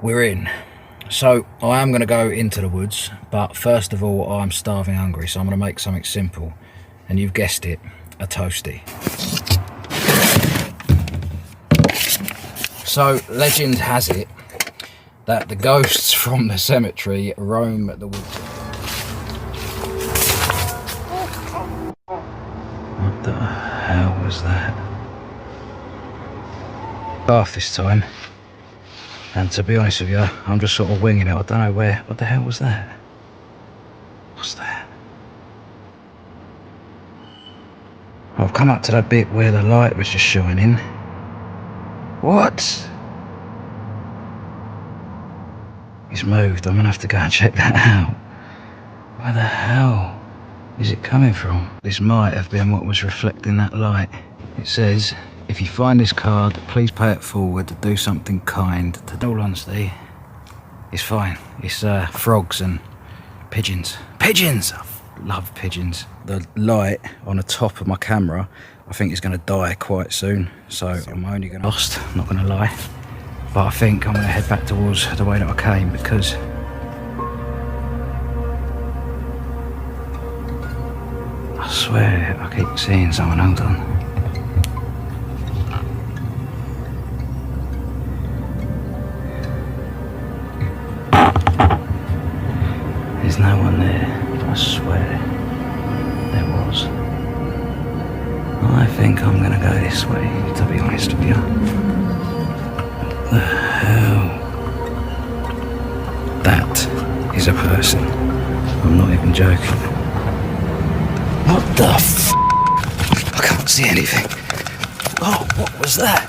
we're in. So I am going to go into the woods, but first of all I'm starving hungry, so I'm going to make something simple, and you've guessed it, a toastie. So legend has it that the ghosts from the cemetery roam the woods. What the hell was that? Bath this time. And to be honest with you, I'm just sort of winging it. I don't know where. What the hell was that? What's that? I've come up to that bit where the light was just shining. What? It's moved. I'm gonna have to go and check that out. Where the hell is it coming from? This might have been what was reflecting that light. It says, if you find this card, please pay it forward to do something kind. To all honesty, it's fine. It's frogs and pigeons. Pigeons! I love pigeons. The light on the top of my camera, I think is going to die quite soon. So I'm only going to lost, not going to lie. But I think I'm going to head back towards the way that I came because I swear I keep seeing someone. Hold on. There's no one there, but I swear there was. I think I'm gonna go this way, to be honest with you. What the hell? That is a person. I'm not even joking. What the f? I can't see anything. Oh, what was that?